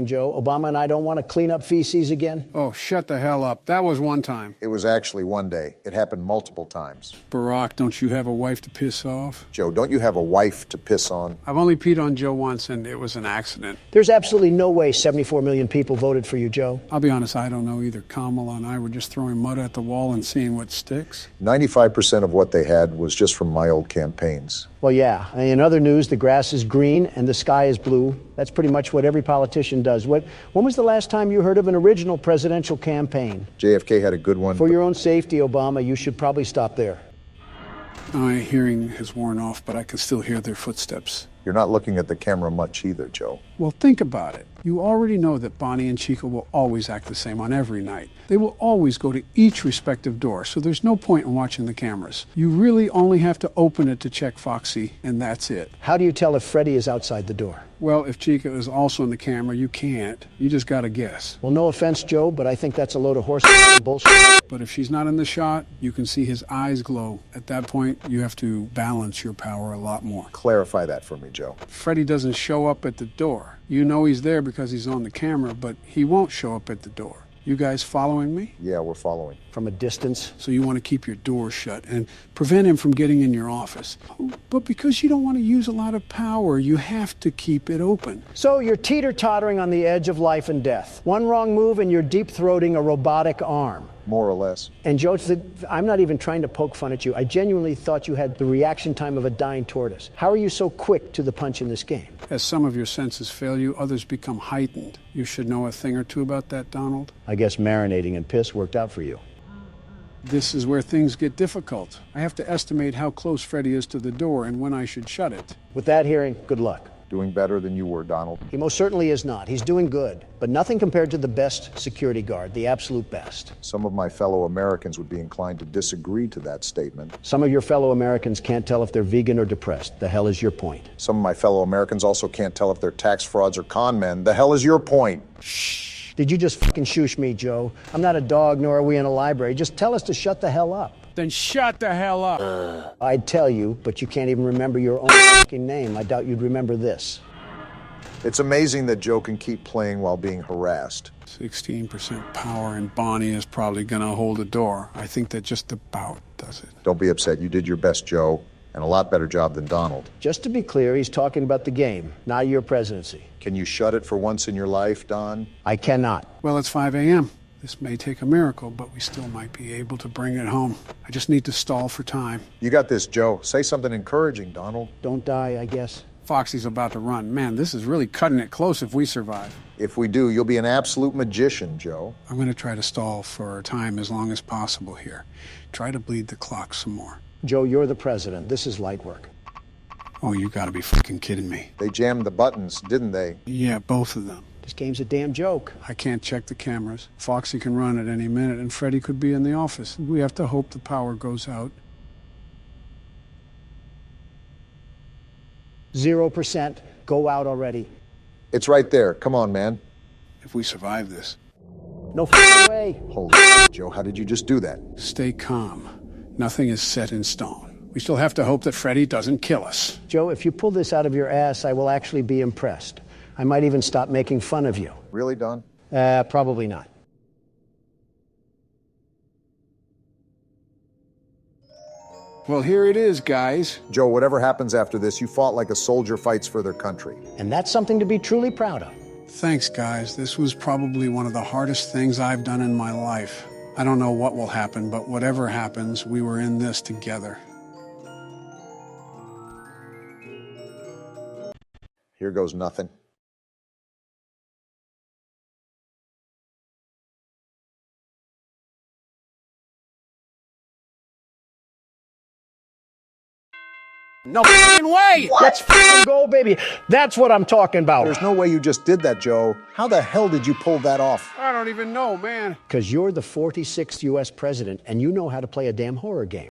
Joe. Obama and I don't want to clean up feces again. Oh, shut the hell up. That was one time. It was actually one day. It happened multiple times. Barack, don't you have a wife to piss off? Joe, don't you have a wife to piss on? I've only peed on Joe once, and it was an accident. There's absolutely no way 74 million people voted for you, Joe. I'll be honest, I don't know either. Kamala and I were just throwing mud at the wall and seeing what sticks. 95% of what they had was just from my old campaigns. Well, yeah. In other news, the grass is green and the sky is blue. That's pretty much what every politician does. When was the last time you heard of an original presidential campaign? JFK had a good one. For your own safety, Obama, you should probably stop there. My hearing has worn off, but I can still hear their footsteps. You're not looking at the camera much either, Joe. Well, think about it. You already know that Bonnie and Chica will always act the same on every night. They will always go to each respective door, so there's no point in watching the cameras. You really only have to open it to check Foxy, and that's it. How do you tell if Freddie is outside the door? Well, if Chica is also in the camera, you can't. You just gotta guess. Well, no offense, Joe, but I think that's a load of horse bullshit. But if she's not in the shot, you can see his eyes glow. At that point, you have to balance your power a lot more. Clarify that for me, Joe. Freddie doesn't show up at the door. You know he's there because he's on the camera, but he won't show up at the door. You guys following me? Yeah, we're following. From a distance? So you want to keep your door shut and prevent him from getting in your office. But because you don't want to use a lot of power, you have to keep it open. So you're teeter-tottering on the edge of life and death. One wrong move and you're deep-throating a robotic arm. More or less. And Joe, I'm not even trying to poke fun at you. I genuinely thought you had the reaction time of a dying tortoise. How are you so quick to the punch in this game? As some of your senses fail you, others become heightened. You should know a thing or two about that, Donald. I guess marinating in piss worked out for you. This is where things get difficult. I have to estimate how close Freddie is to the door and when I should shut it. With that hearing, good luck. Doing better than you were, Donald. He most certainly is not. He's doing good, but nothing compared to the best security guard, the absolute best. Some of my fellow Americans would be inclined to disagree to that statement. Some of your fellow Americans can't tell if they're vegan or depressed. The hell is your point? Some of my fellow Americans also can't tell if they're tax frauds or con men. The hell is your point? Shh. Did you just fucking shoosh me, Joe? I'm not a dog, nor are we in a library. Just tell us to shut the hell up. Then shut the hell up. I'd tell you, but you can't even remember your own fucking name. I doubt you'd remember this. It's amazing that Joe can keep playing while being harassed. 16% power, and Bonnie is probably gonna hold the door. I think that just about does it. Don't be upset. You did your best, Joe, and a lot better job than Donald. Just to be clear, he's talking about the game, not your presidency. Can you shut it for once in your life, Don? I cannot. Well, it's 5 a.m. This may take a miracle, but we still might be able to bring it home. I just need to stall for time. You got this, Joe. Say something encouraging, Donald. Don't die, I guess. Foxy's about to run. Man, this is really cutting it close if we survive. If we do, you'll be an absolute magician, Joe. I'm going to try to stall for time as long as possible here. Try to bleed the clock some more. Joe, you're the president. This is light work. Oh, you gotta be fucking kidding me. They jammed the buttons, didn't they? Yeah, both of them. This game's a damn joke. I can't check the cameras. Foxy can run at any minute, and Freddie could be in the office. We have to hope the power goes out. 0%. Go out already. It's right there. Come on, man. If we survive this. No f***ing way. Holy shit, Joe, how did you just do that? Stay calm. Nothing is set in stone. We still have to hope that Freddie doesn't kill us. Joe, if you pull this out of your ass, I will actually be impressed. I might even stop making fun of you. Really, Don? Probably not. Well, here it is, guys. Joe, whatever happens after this, you fought like a soldier fights for their country. And that's something to be truly proud of. Thanks, guys. This was probably one of the hardest things I've done in my life. I don't know what will happen, but whatever happens, we were in this together. Here goes nothing. No f***ing way! What? Let's f***ing go, baby. That's what I'm talking about. There's no way you just did that, Joe. How the hell did you pull that off? I don't even know, man. Because you're the 46th U.S. president, and you know how to play a damn horror game.